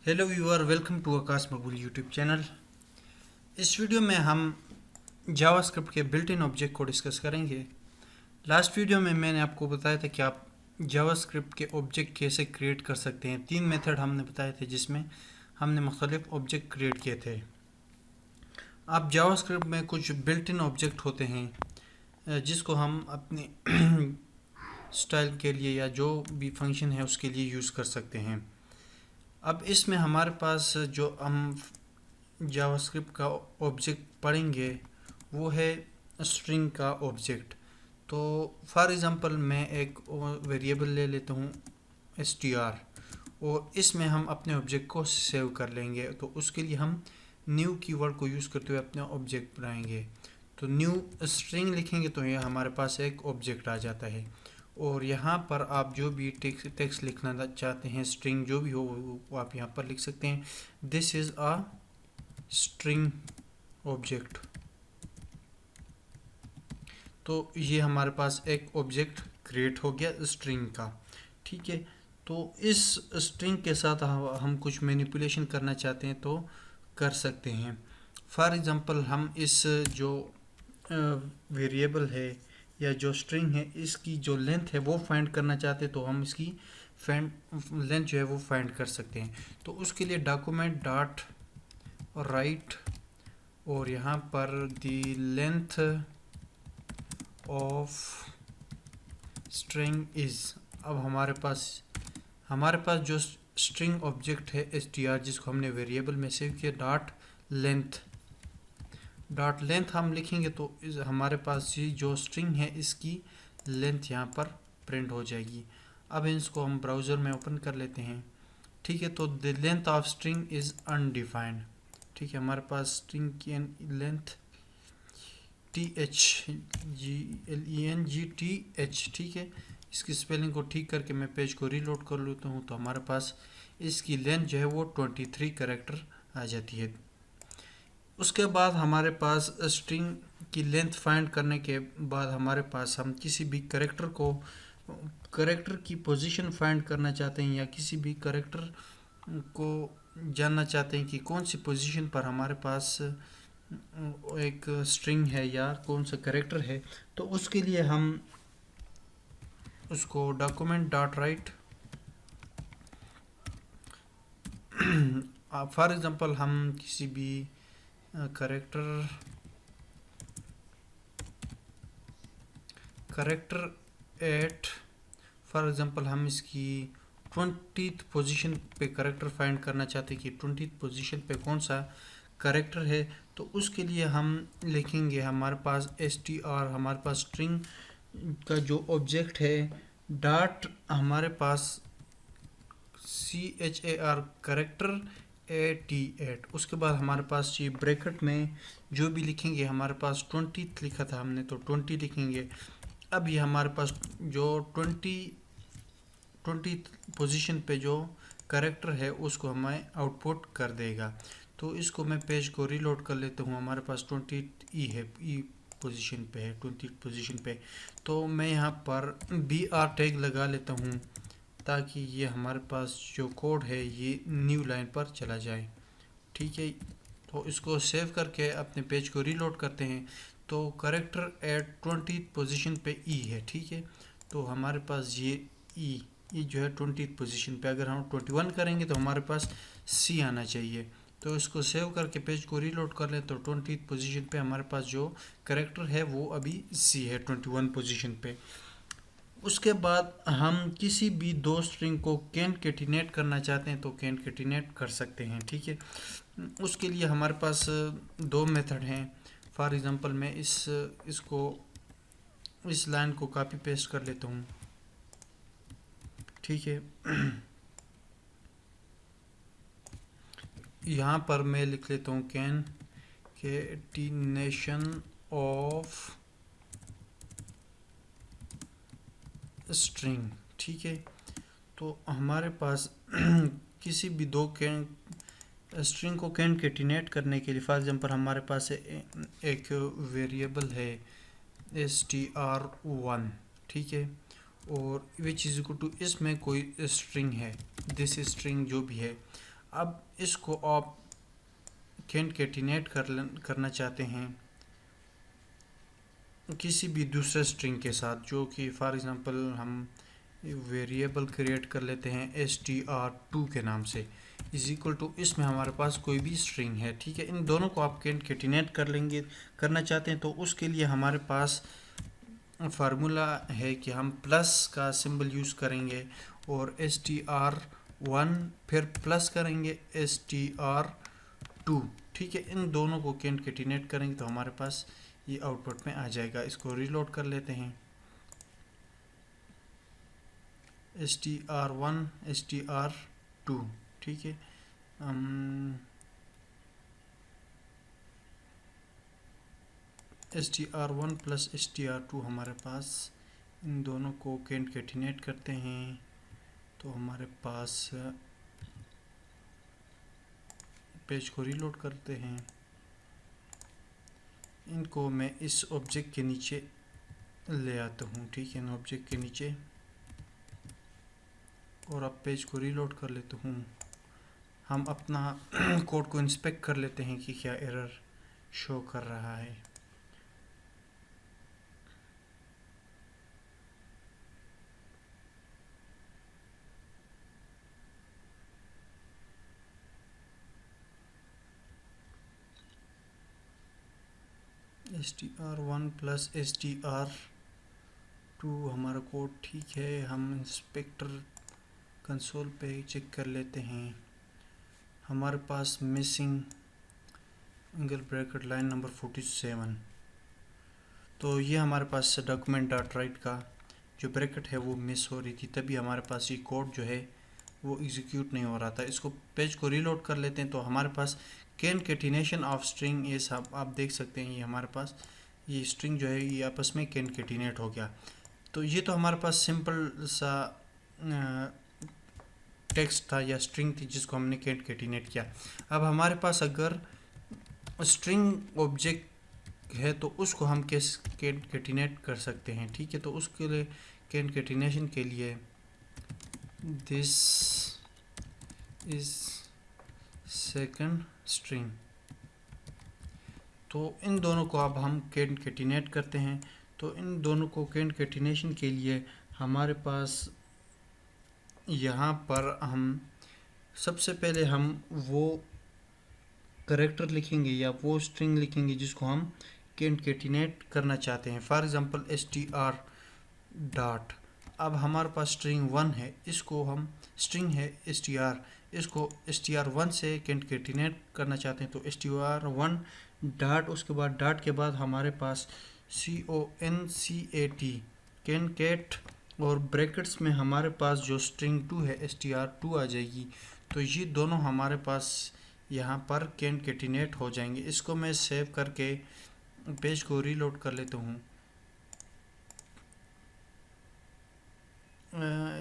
Hello viewer, welcome to Akash Maqbool YouTube channel. इस video में हम जावास्क्रिप्ट के बिल्ट इन ऑब्जेक्ट को डिस्कस करेंगे। लास्ट वीडियो में मैंने आपको बताया था कि आप जावास्क्रिप्ट के ऑब्जेक्ट कैसे क्रिएट कर सकते हैं। 3 मेथड हमने बताए थे जिसमें हमने मुख्तलिफ ऑब्जेक्ट क्रिएट किए थे। अब जावास्क्रिप्ट में कुछ बिल्ट इन ऑब्जेक्ट होते हैं जिसको हम अपने स्टाइल के लिए या जो भी फंक्शन है उसके लिए यूज़ कर सकते हैं। अब इसमें हमारे पास जो हम जावास्क्रिप्ट का ऑब्जेक्ट पढ़ेंगे वो है स्ट्रिंग का ऑब्जेक्ट। तो फॉर एग्ज़ाम्पल मैं एक वेरिएबल ले लेता हूँ str, और इसमें हम अपने ऑब्जेक्ट को सेव कर लेंगे। तो उसके लिए हम न्यू कीवर्ड को यूज़ करते हुए अपने ऑब्जेक्ट बनाएंगे। तो न्यू स्ट्रिंग लिखेंगे तो ये हमारे पास एक ऑब्जेक्ट आ जाता है। और यहाँ पर आप जो भी टेक्स्ट लिखना चाहते हैं, स्ट्रिंग जो भी हो वो आप यहाँ पर लिख सकते हैं। This is a string object. तो ये हमारे पास एक ऑब्जेक्ट क्रिएट हो गया स्ट्रिंग का। ठीक है, तो इस स्ट्रिंग के साथ हम कुछ मैनिपुलेशन करना चाहते हैं तो कर सकते हैं। फॉर एग्ज़ाम्पल हम इस जो वेरिएबल है या जो स्ट्रिंग है इसकी जो लेंथ है वो फाइंड करना चाहते हैं, तो हम इसकी लेंथ जो है वो फाइंड कर सकते हैं। तो उसके लिए डॉक्यूमेंट डॉट राइट और यहाँ पर the length of string is. अब हमारे पास जो स्ट्रिंग ऑब्जेक्ट है str जिसको हमने वेरिएबल में सेव किया, डॉट लेंथ हम लिखेंगे तो हमारे पास ये जो स्ट्रिंग है इसकी लेंथ यहाँ पर प्रिंट हो जाएगी। अब इसको हम ब्राउज़र में ओपन कर लेते हैं। ठीक है, तो the length of string is undefined. ठीक है, हमारे पास स्ट्रिंग की लेंथ THGLENGTH। ठीक है, इसकी स्पेलिंग को ठीक करके मैं पेज को रीलोड कर लेता हूँ तो हमारे पास इसकी लेंथ जो है वो 23 कैरेक्टर आ जाती है। उसके बाद हमारे पास स्ट्रिंग की लेंथ फाइंड करने के बाद हमारे पास हम किसी भी करेक्टर की पोजीशन फाइंड करना चाहते हैं या किसी भी करेक्टर को जानना चाहते हैं कि कौन सी पोजीशन पर हमारे पास एक स्ट्रिंग है या कौन सा करेक्टर है। तो उसके लिए हम उसको document dot right, for example हम किसी भी करेक्टर एट, फॉर एग्ज़ाम्पल हम इसकी 20th पोजीशन पे करेक्टर फाइंड करना चाहते हैं कि 20th पोजीशन पे कौन सा करेक्टर है। तो उसके लिए हम लिखेंगे हमारे पास str, हमारे पास स्ट्रिंग का जो ऑब्जेक्ट है, डॉट हमारे पास char करेक्टर 88। उसके बाद हमारे पास ये ब्रैकेट में जो भी लिखेंगे, हमारे पास 20th लिखा था हमने तो 20 लिखेंगे। अब ये हमारे पास जो 20th पोजीशन पे जो करेक्टर है उसको हमें आउटपुट कर देगा। तो इसको मैं पेज को रीलोड कर लेता हूँ। हमारे पास 20th ई है, ई पोजीशन पे है, 20th पोजीशन पे। तो मैं यहाँ पर BR टैग लगा लेता हूँ ताकि ये हमारे पास जो कोड है ये न्यू लाइन पर चला जाए। ठीक है, तो इसको सेव करके अपने पेज को रीलोड करते हैं। तो करेक्टर एट 20th पोजीशन पे ई है। ठीक है, तो हमारे पास ये ई जो है 20th पोजीशन पे, अगर हम 21 करेंगे तो हमारे पास सी आना चाहिए। तो इसको सेव करके पेज को रीलोड कर लें तो 20th पोजीशन पे हमारे पास जो करेक्टर है वो अभी सी है 21 पोजीशन पे। उसके बाद हम किसी भी दो स्ट्रिंग को कैनकेटिनेट करना चाहते हैं तो कैनकेटिनेट कर सकते हैं। ठीक है, उसके लिए हमारे पास दो मेथड हैं। फॉर एग्ज़ाम्पल मैं इस लाइन को कॉपी पेस्ट कर लेता हूँ। ठीक है, यहाँ पर मैं लिख लेता हूँ कैनकेटिनेशन ऑफ स्ट्रिंग। ठीक है, तो हमारे पास किसी भी दो स्ट्रिंग को कैनकेटिनेट करने के लिए, फॉर एग्जांपल हमारे पास एक वेरिएबल है str1। ठीक है, और विच इज इक्वल टू इसमें कोई स्ट्रिंग है, दिस स्ट्रिंग जो भी है। अब इसको आप concatenate करना चाहते हैं किसी भी दूसरे स्ट्रिंग के साथ, जो कि फॉर एग्जांपल हम वेरिएबल क्रिएट कर लेते हैं str2 के नाम से, इज इक्वल टू इसमें हमारे पास कोई भी स्ट्रिंग है, ठीक है। इन दोनों को आप concatenate करना चाहते हैं तो उसके लिए हमारे पास फार्मूला है कि हम प्लस का सिंबल यूज़ करेंगे और str1 फिर प्लस करेंगे str2, ठीक है। इन दोनों को concatenate करेंगे तो हमारे पास ये आउटपुट में आ जाएगा। इसको रीलोड कर लेते हैं, str1 str2, ठीक है। str1 प्लस str2 हमारे पास, इन दोनों को concatenate करते हैं तो हमारे पास, पेज को रीलोड करते हैं, इनको मैं इस ऑब्जेक्ट के नीचे ले आता हूँ, ठीक है, इन ऑब्जेक्ट के नीचे, और अब पेज को रीलोड कर लेता हूँ। हम अपना कोड को इंस्पेक्ट कर लेते हैं कि क्या एरर शो कर रहा है। str1 प्लस str2 हमारा कोड ठीक है। हम इंस्पेक्टर कंसोल पे चेक कर लेते हैं, हमारे पास missing angle bracket line number 47, तो ये हमारे पास डॉक्यूमेंट डॉट राइट का जो ब्रैकेट है वो मिस हो रही थी, तभी हमारे पास ये कोड जो है वो एग्जीक्यूट नहीं हो रहा था। इसको पेज को रीलोड कर लेते हैं तो हमारे पास concatenation ऑफ स्ट्रिंग, ये सब आप देख सकते हैं, ये हमारे पास ये स्ट्रिंग जो है ये आपस में concatenate हो गया। तो ये तो हमारे पास सिंपल सा टेक्स्ट था या स्ट्रिंग थी जिसको हमने concatenate किया। अब हमारे पास अगर स्ट्रिंग ऑब्जेक्ट है तो उसको हम कैसे concatenate कर सकते हैं, ठीक है। तो उसके लिए concatenation के लिए दिस इज सेकंड स्ट्रिंग, तो इन दोनों को अब हम concatenate करते हैं। तो इन दोनों को concatenation के लिए हमारे पास यहाँ पर हम सबसे पहले हम वो करेक्टर लिखेंगे या वो स्ट्रिंग लिखेंगे जिसको हम concatenate करना चाहते हैं। फॉर एग्जांपल str डॉट, अब हमारे पास स्ट्रिंग 1 है, इसको हम स्ट्रिंग है str, इसको str1 से concatenate करना चाहते हैं तो str1 डॉट, उसके बाद डॉट के बाद हमारे पास concat concat और ब्रैकेट्स में हमारे पास जो स्ट्रिंग 2 है str2 आ जाएगी। तो ये दोनों हमारे पास यहाँ पर concatenate हो जाएंगे। इसको मैं सेव करके पेज को रीलोड कर लेता हूँ।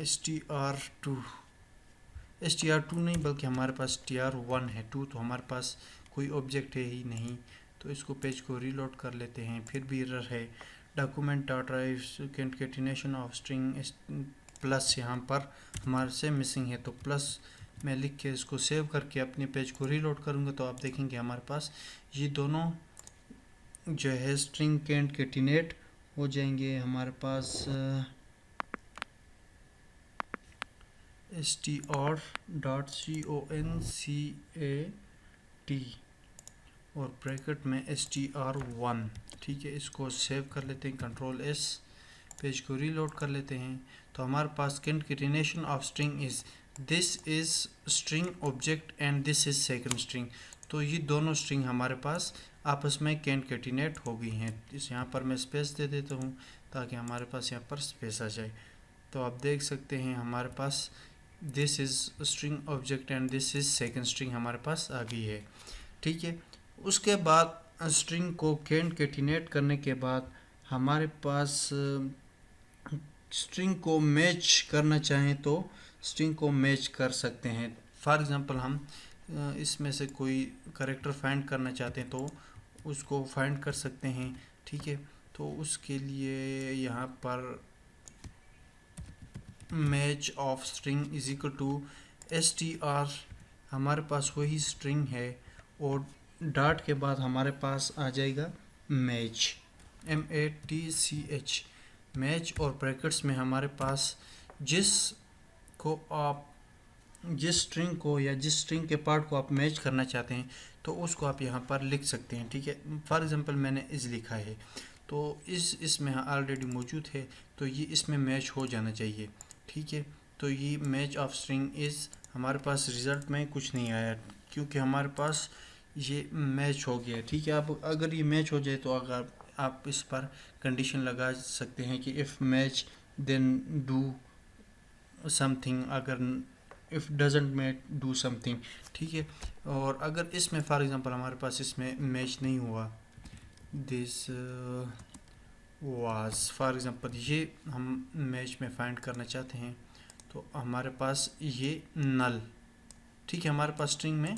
str2 नहीं बल्कि हमारे पास str1 है, 2 तो हमारे पास कोई ऑब्जेक्ट है ही नहीं। तो इसको पेज को रीलोड कर लेते हैं, फिर भी एरर है। Document dot right concatenation of string plus यहाँ पर हमारे से मिसिंग है, तो प्लस मैं लिख के इसको सेव करके अपने पेज को रीलोड करूँगा तो आप देखेंगे हमारे पास ये दोनों जो है स्ट्रिंग concatenate हो जाएंगे। हमारे पास str डॉट concat और ब्रैकेट में str1, ठीक है। इसको सेव कर लेते हैं, कंट्रोल S, पेज को रीलोड कर लेते हैं तो हमारे पास concatenation of string is this is string object and this is second string. तो ये दोनों स्ट्रिंग हमारे पास आपस में concatenate हो गई हैं। इस यहाँ पर मैं स्पेस दे देता हूँ ताकि हमारे पास यहाँ पर स्पेस आ जाए। तो आप देख सकते हैं हमारे पास this is string object and this is second string हमारे पास आ गई है, ठीक है। उसके बाद स्ट्रिंग को concatenate करने के बाद हमारे पास स्ट्रिंग को मैच करना चाहें तो स्ट्रिंग को मैच कर सकते हैं। फॉर एग्जांपल हम इसमें से कोई करेक्टर फाइंड करना चाहते हैं तो उसको फाइंड कर सकते हैं, ठीक है। तो उसके लिए यहाँ पर match of string is equal to str हमारे पास वही स्ट्रिंग है और डॉट के बाद हमारे पास आ जाएगा मैच, MATCH, मैच। और ब्रैकेट्स में हमारे पास जिस स्ट्रिंग को या जिस स्ट्रिंग के पार्ट को आप मैच करना चाहते हैं तो उसको आप यहाँ पर लिख सकते हैं, ठीक है। फॉर एग्जांपल मैंने इस लिखा है तो इसमें ऑलरेडी मौजूद है तो ये इसमें मैच हो जाना चाहिए, ठीक है। तो ये मैच ऑफ स्ट्रिंग इज़, हमारे पास रिज़ल्ट में कुछ नहीं आया क्योंकि हमारे पास ये मैच हो गया, ठीक है। अब अगर ये मैच हो जाए तो अगर आप इस पर कंडीशन लगा सकते हैं कि if match then do something, अगर if doesn't match do something, ठीक है। और अगर इसमें फॉर एग्जांपल हमारे पास इसमें मैच नहीं हुआ, दिस वाज फॉर एग्जांपल, ये हम मैच में फाइंड करना चाहते हैं तो हमारे पास ये नल, ठीक है, हमारे पास स्ट्रिंग में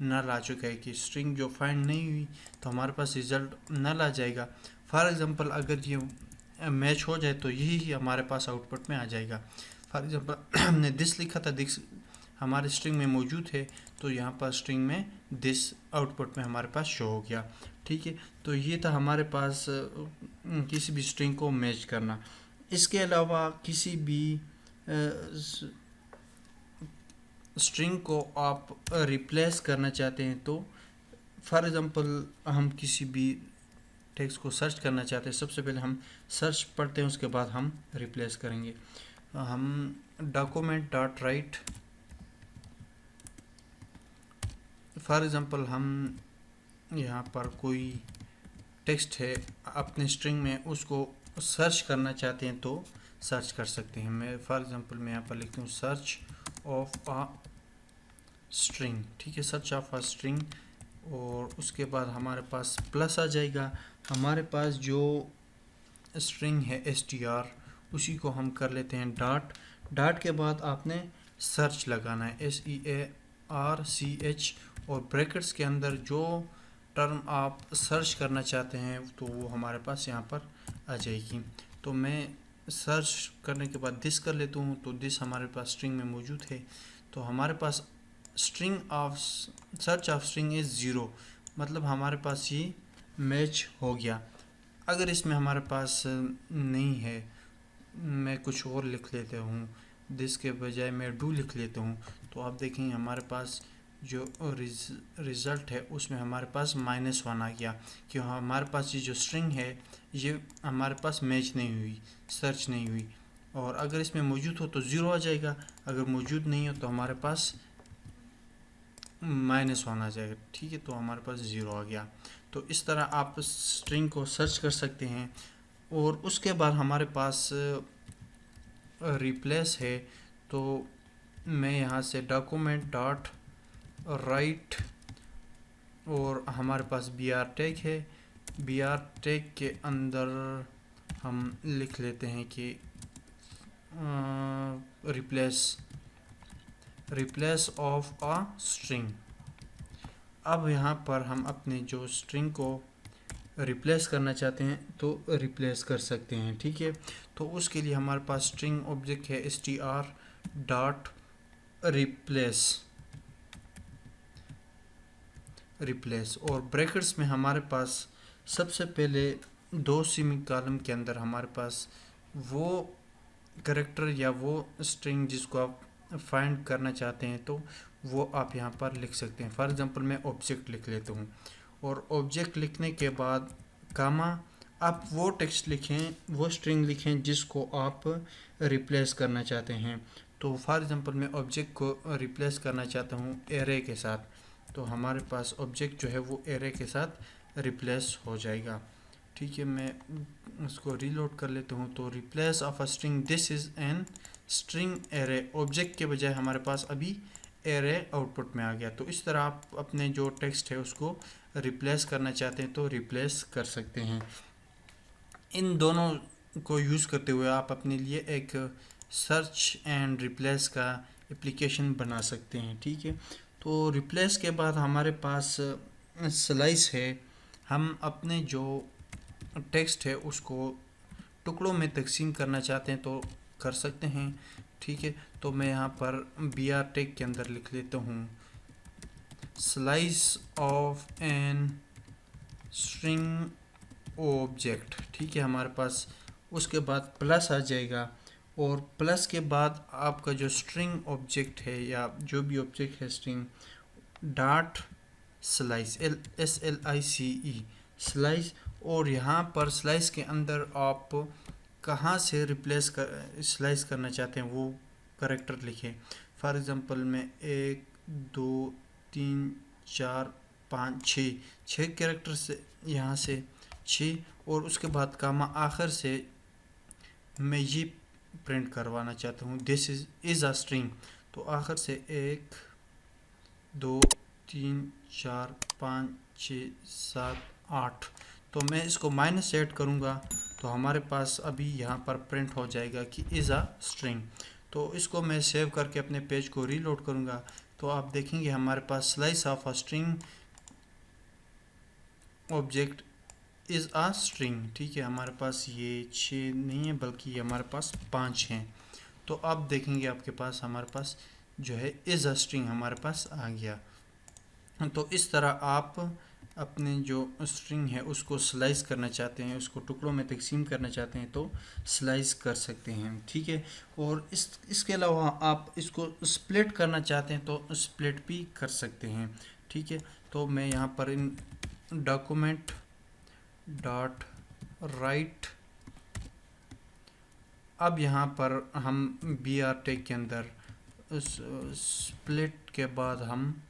नल आ चुका है कि स्ट्रिंग जो फाइंड नहीं हुई तो हमारे पास रिज़ल्ट नल आ जाएगा। फॉर एग्जांपल अगर ये मैच हो जाए तो यही हमारे पास आउटपुट में आ जाएगा। फॉर एग्जांपल हमने दिस लिखा था, दिस हमारे स्ट्रिंग में मौजूद है तो यहाँ पर स्ट्रिंग में दिस आउटपुट में हमारे पास शो हो गया, ठीक है। तो ये था हमारे पास किसी भी स्ट्रिंग को मैच करना। इसके अलावा किसी भी स्ट्रिंग को आप रिप्लेस करना चाहते हैं तो फॉर एग्जांपल हम किसी भी टेक्स्ट को सर्च करना चाहते हैं, सबसे पहले हम सर्च पढ़ते हैं उसके बाद हम रिप्लेस करेंगे। हम document dot right, for example हम यहाँ पर कोई टेक्स्ट है अपने स्ट्रिंग में, उसको सर्च करना चाहते हैं तो सर्च कर सकते हैं। मैं फॉर एग्जांपल मैं यहाँ पर लिखता हूँ सर्च ऑफ अ स्ट्रिंग, ठीक है, सर्च ऑफ अ स्ट्रिंग। और उसके बाद हमारे पास प्लस आ जाएगा, हमारे पास जो स्ट्रिंग है str उसी को हम कर लेते हैं डॉट। डॉट के बाद आपने सर्च लगाना है SEARCH और ब्रैकेट्स के अंदर जो टर्म आप सर्च करना चाहते हैं तो वो हमारे पास यहाँ पर आ जाएगी। तो मैं सर्च करने के बाद दिस कर लेता हूँ तो दिस हमारे पास स्ट्रिंग में मौजूद है। तो हमारे पास string of search of string is 0, मतलब हमारे पास ये मैच हो गया। अगर इसमें हमारे पास नहीं है, मैं कुछ और लिख लेता हूँ, दिस के बजाय मैं डू लिख लेता हूँ, तो आप देखेंगे हमारे पास जो रिज़ल्ट है उसमें हमारे पास -1 आ गया कि हमारे पास ये जो स्ट्रिंग है ये हमारे पास मैच नहीं हुई, सर्च नहीं हुई। और अगर इसमें मौजूद हो तो 0 आ जाएगा, अगर मौजूद नहीं हो तो हमारे पास -1 आ जाएगा, ठीक है। तो हमारे पास 0 आ गया। तो इस तरह आप स्ट्रिंग को सर्च कर सकते हैं। और उसके बाद हमारे पास रिप्लेस है, तो मैं यहाँ से डॉक्यूमेंट डॉट राइट और हमारे पास br टैग है, br टैग के अंदर हम लिख लेते हैं कि रिप्लेस ऑफ अ स्ट्रिंग। अब यहाँ पर हम अपने जो स्ट्रिंग को रिप्लेस करना चाहते हैं तो रिप्लेस कर सकते हैं, ठीक है। तो उसके लिए हमारे पास स्ट्रिंग ऑब्जेक्ट है str डॉट रिप्लेस और ब्रैकेट्स में हमारे पास सबसे पहले 2 सेमीकोलन के अंदर हमारे पास वो कैरेक्टर या वो स्ट्रिंग जिसको आप फाइंड करना चाहते हैं तो वो आप यहाँ पर लिख सकते हैं। फॉर एग्जांपल मैं ऑब्जेक्ट लिख लेता हूँ और ऑब्जेक्ट लिखने के बाद कामा, आप वो टेक्स्ट लिखें, वो स्ट्रिंग लिखें जिसको आप रिप्लेस करना चाहते हैं। तो फॉर एग्जांपल मैं ऑब्जेक्ट को रिप्लेस करना चाहता हूँ एरे के साथ, तो हमारे पास ऑब्जेक्ट जो है वो एरे के साथ रिप्लेस हो जाएगा, ठीक है। मैं उसको रीलोड कर लेता हूँ। तो replace of a string, this is an string array, object के बजाय हमारे पास अभी एरे आउटपुट में आ गया। तो इस तरह आप अपने जो टेक्स्ट है उसको रिप्लेस करना चाहते हैं तो रिप्लेस कर सकते हैं। इन दोनों को यूज़ करते हुए आप अपने लिए एक सर्च एंड रिप्लेस का एप्लीकेशन बना सकते हैं, ठीक है। तो रिप्लेस के बाद हमारे पास स्लाइस है, हम अपने जो टेक्स्ट है उसको टुकड़ों में तकसीम करना चाहते हैं तो कर सकते हैं, ठीक है। तो मैं यहाँ पर br टैग के अंदर लिख लेता हूँ slice of an string object, ठीक है हमारे पास। उसके बाद प्लस आ जाएगा और प्लस के बाद आपका जो स्ट्रिंग ऑब्जेक्ट है या जो भी ऑब्जेक्ट है string, dot slice, SLICE, slice. और यहाँ पर स्लाइस के अंदर आप कहाँ से रिप्लेस कर स्लाइस करना चाहते हैं वो करेक्टर लिखें। फॉर एग्ज़ाम्पल मैं 1 2 3 4 5 छः कैरेक्टर से यहाँ से 6, और उसके बाद कामा आखिर से मैं ये प्रिंट करवाना चाहता हूँ, दिस इज़ अ स्ट्रिंग। तो आखिर से 1 2 3 4 5 6 7 8, तो मैं इसको माइनस से ऐड करूँगा तो हमारे पास अभी यहाँ पर प्रिंट हो जाएगा कि इज़ अ स्ट्रिंग। तो इसको मैं सेव करके अपने पेज को रीलोड करूँगा तो आप देखेंगे हमारे पास slice of a string object is a string, ठीक है। हमारे पास ये 6 नहीं है बल्कि हमारे पास 5 हैं। तो अब देखेंगे आपके पास हमारे पास जो है इज़ अ स्ट्रिंग हमारे पास आ गया। तो इस तरह आप अपने जो स्ट्रिंग है उसको स्लाइस करना चाहते हैं, उसको टुकड़ों में तकसीम करना चाहते हैं तो स्लाइस कर सकते हैं, ठीक है। और इसके अलावा आप इसको स्प्लिट करना चाहते हैं तो स्प्लिट भी कर सकते हैं, ठीक है। तो मैं यहाँ पर इन डॉक्यूमेंट डॉट राइट, अब यहाँ पर हम BR टैग के अंदर स्प्लिट के बाद हम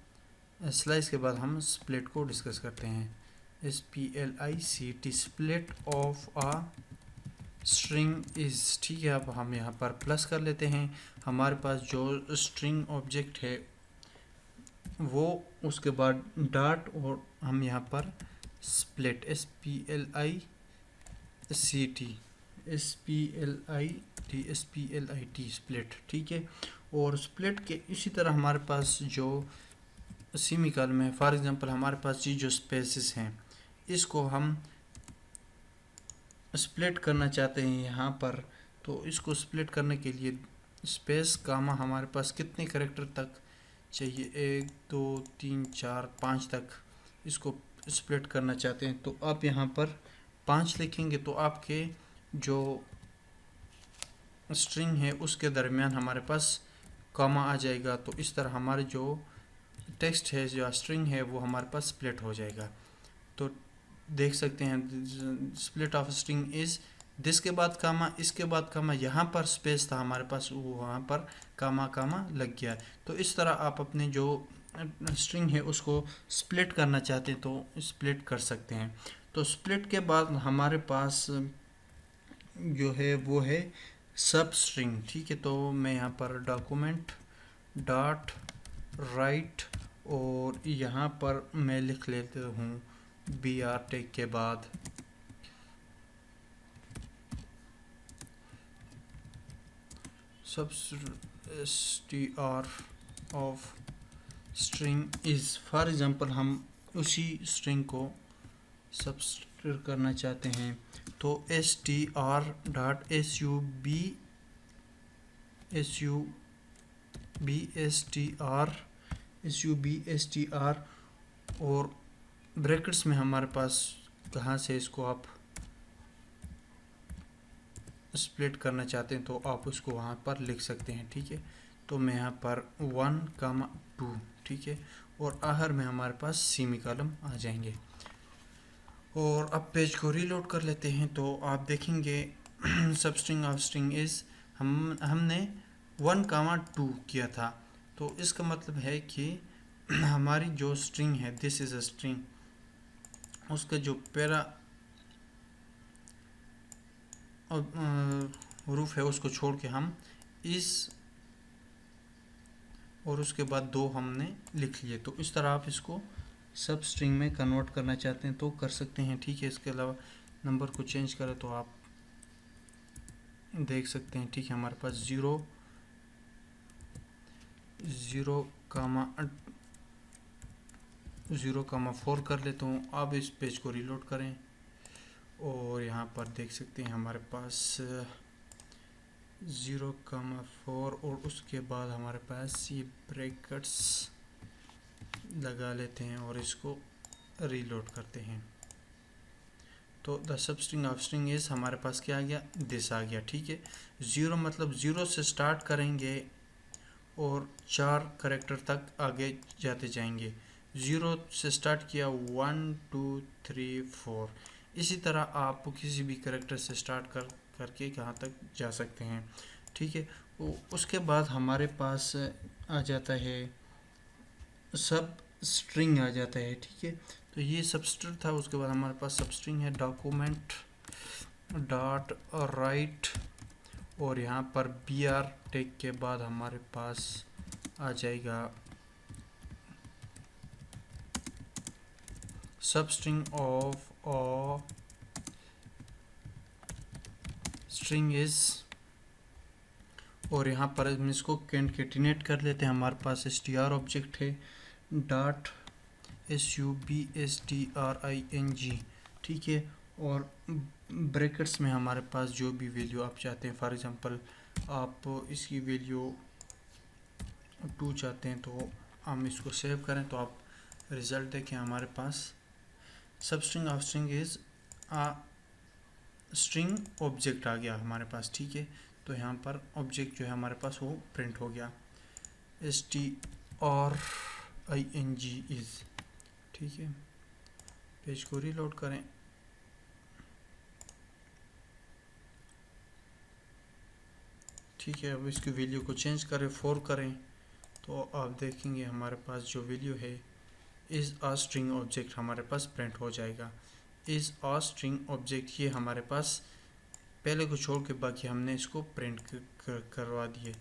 स्लाइस के बाद हम स्प्लिट को डिस्कस करते हैं। SPLICT, split of a string is, ठीक है। अब हम यहाँ पर प्लस कर लेते हैं, हमारे पास जो स्ट्रिंग ऑब्जेक्ट है वो, उसके बाद डॉट और हम यहाँ पर स्प्लिट SPLIT स्प्लिट, ठीक है। और स्प्लिट के इसी तरह हमारे पास जो सेमी कॉलम है, फॉर एग्जांपल हमारे पास ये जो स्पेसेस हैं इसको हम स्प्लिट करना चाहते हैं यहाँ पर। तो इसको स्प्लिट करने के लिए स्पेस कामा हमारे पास कितने कैरेक्टर तक चाहिए, 1 2 3 4 5 तक इसको स्प्लिट करना चाहते हैं। तो आप यहाँ पर 5 लिखेंगे तो आपके जो स्ट्रिंग है उसके दरमियान हमारे पास कामा आ जाएगा। तो इस तरह हमारे जो टेक्स्ट है, जो स्ट्रिंग है, वो हमारे पास स्प्लिट हो जाएगा। तो देख सकते हैं split of string is, this के बाद कामा, इसके बाद कामा, यहाँ पर स्पेस था हमारे पास वो वहाँ पर कामा कामा लग गया। तो इस तरह आप अपने जो स्ट्रिंग है उसको स्प्लिट करना चाहते हैं तो स्प्लिट कर सकते हैं। तो स्प्लिट के बाद हमारे पास जो है वो है सब स्ट्रिंग, ठीक है। तो मैं यहाँ पर डॉक्यूमेंट डॉट राइट और यहाँ पर मैं लिख लेता हूँ BR टैग के बाद सब str of string is, for example हम उसी स्ट्रिंग को सब्स्टिट्यूट करना चाहते हैं तो str डॉट substr और ब्रैकेट्स में हमारे पास कहाँ से इसको आप स्प्लिट करना चाहते हैं तो आप उसको वहाँ पर लिख सकते हैं, ठीक है। तो मैं यहाँ पर 1, 2, ठीक है। और आखिर में हमारे पास सेमी कॉलम आ जाएंगे। और अब पेज को रीलोड कर लेते हैं तो आप देखेंगे सब स्ट्रिंग ऑफ स्ट्रिंग इज़ हमने 1, 2 किया था। तो इसका मतलब है कि हमारी जो स्ट्रिंग है, दिस इज़ अ स्ट्रिंग, उसका जो पैरा रूफ है उसको छोड़ के हम इस और उसके बाद 2 हमने लिख लिए। तो इस तरह आप इसको सब स्ट्रिंग में कन्वर्ट करना चाहते हैं तो कर सकते हैं, ठीक है। इसके अलावा नंबर को चेंज करें तो आप देख सकते हैं, ठीक है। हमारे पास 0 0,4 कर लेता हूँ। अब इस पेज को रीलोड करें और यहाँ पर देख सकते हैं हमारे पास 0,4 और उसके बाद हमारे पास ये ब्रैकेट्स लगा लेते हैं और इसको रीलोड करते हैं। तो the sub string of string is हमारे पास क्या आ गया, दिस आ गया। ठीक है, 0 मतलब 0 से स्टार्ट करेंगे और 4 करेक्टर तक आगे जाते जाएंगे। 0 से स्टार्ट किया 1 2 3 4, इसी तरह आप किसी भी करेक्टर से स्टार्ट करके कहाँ तक जा सकते हैं। ठीक है, उसके बाद हमारे पास आ जाता है सब स्ट्रिंग आ जाता है। ठीक है, तो ये सब स्ट्रिंग था। उसके बाद हमारे पास सब स्ट्रिंग है डॉक्यूमेंट डॉट राइट, और यहाँ पर br टैग के बाद हमारे पास आ जाएगा सब स्ट्रिंग ऑफ स्ट्रिंग इज, और यहाँ पर हम इसको कंकेटिनेट कर लेते हैं। हमारे पास str ऑब्जेक्ट है डॉट substring। ठीक है, और ब्रैकेट्स में हमारे पास जो भी वैल्यू आप चाहते हैं, फॉर एग्जांपल आप इसकी वैल्यू 2 चाहते हैं तो हम इसको सेव करें तो आप रिज़ल्ट देखें। हमारे पास substring of string is a string object आ गया हमारे पास। ठीक है, तो यहाँ पर ऑब्जेक्ट जो है हमारे पास वो प्रिंट हो गया string इज़। ठीक है, पेज को रीलोड करें। ठीक है, अब इसकी वैल्यू को चेंज करें 4 करें तो आप देखेंगे हमारे पास जो वैल्यू है इज़ आ स्ट्रिंग ऑब्जेक्ट हमारे पास प्रिंट हो जाएगा। इज़ आ स्ट्रिंग ऑब्जेक्ट ये हमारे पास पहले को छोड़ के बाकी हमने इसको प्रिंट करवा दिए।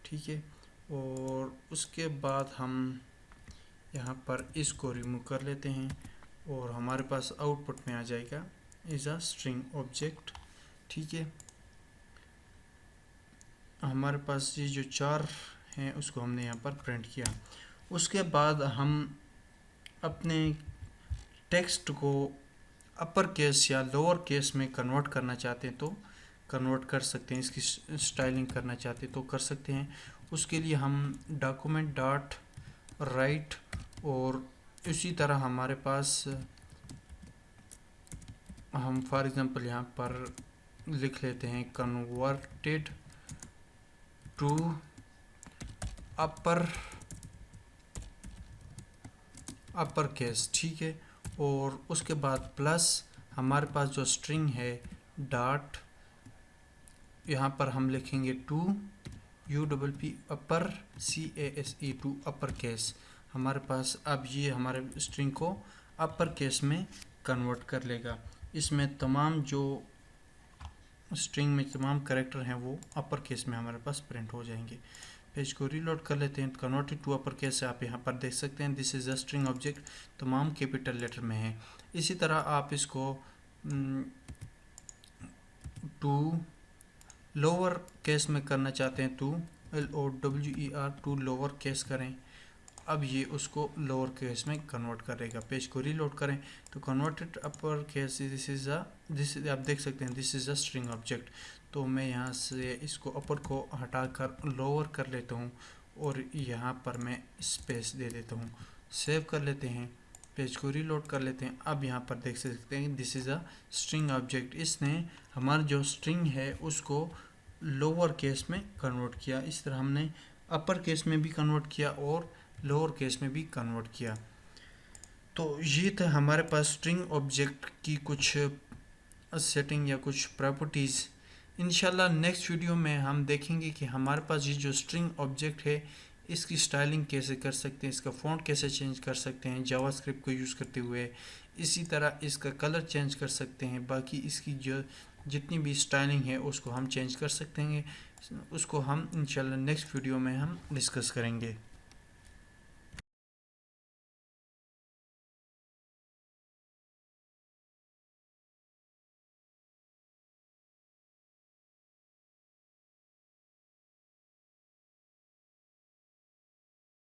ठीक है, और उसके बाद हम यहाँ पर इसको रिमूव कर लेते हैं और हमारे पास आउटपुट में आ जाएगा इज़ आ स्ट्रिंग ऑब्जेक्ट। ठीक है, हमारे पास ये जो 4 हैं उसको हमने यहाँ पर प्रिंट किया। उसके बाद हम अपने टेक्स्ट को अपर केस या लोअर केस में कन्वर्ट करना चाहते हैं तो कन्वर्ट कर सकते हैं, इसकी स्टाइलिंग करना चाहते हैं तो कर सकते हैं। उसके लिए हम डॉक्यूमेंट डॉट राइट, और इसी तरह हमारे पास हम फॉर एग्जांपल यहाँ पर लिख लेते हैं कन्वर्टेड टू अपर केस। ठीक है, और उसके बाद प्लस हमारे पास जो स्ट्रिंग है डॉट, यहाँ पर हम लिखेंगे to UPP upper CASE to upper case. हमारे पास अब ये हमारे स्ट्रिंग को अपर केस में कन्वर्ट कर लेगा। इसमें तमाम जो स्ट्रिंग में तमाम कैरेक्टर हैं वो अपर केस में हमारे पास प्रिंट हो जाएंगे। पेज को रीलोड कर लेते हैं। कन्वर्टेड टू अपर केस आप यहाँ पर देख सकते हैं this is a string object, तमाम कैपिटल लेटर में है। इसी तरह आप इसको टू लोअर केस में करना चाहते हैं तो LOWER टू लोअर केस करें। अब ये उसको लोअर केस में कन्वर्ट करेगा। पेज को रीलोड करें तो कन्वर्टेड अपर केस दिस आप देख सकते हैं this is a string object. तो मैं यहाँ से इसको अपर को हटाकर लोअर कर लेता हूँ और यहाँ पर मैं स्पेस दे देता हूँ। सेव कर लेते हैं, पेज को रीलोड कर लेते हैं। अब यहाँ पर देख सकते हैं this is a string object. इसने हमारा जो स्ट्रिंग है उसको लोअर केस में कन्वर्ट किया। इस तरह हमने अपर केस में भी कन्वर्ट किया और लोअर केस में भी कन्वर्ट किया। तो ये था हमारे पास स्ट्रिंग ऑब्जेक्ट की कुछ सेटिंग या कुछ प्रॉपर्टीज़। इंशाल्लाह नेक्स्ट वीडियो में हम देखेंगे कि हमारे पास ये जो स्ट्रिंग ऑब्जेक्ट है इसकी स्टाइलिंग कैसे कर सकते हैं, इसका फ़ॉन्ट कैसे चेंज कर सकते हैं जावास्क्रिप्ट को यूज़ करते हुए। इसी तरह इसका कलर चेंज कर सकते हैं। बाकी इसकी जो जितनी भी स्टाइलिंग है उसको हम चेंज कर सकते हैं। उसको हम इंशाल्लाह नेक्स्ट वीडियो में हम डिस्कस करेंगे।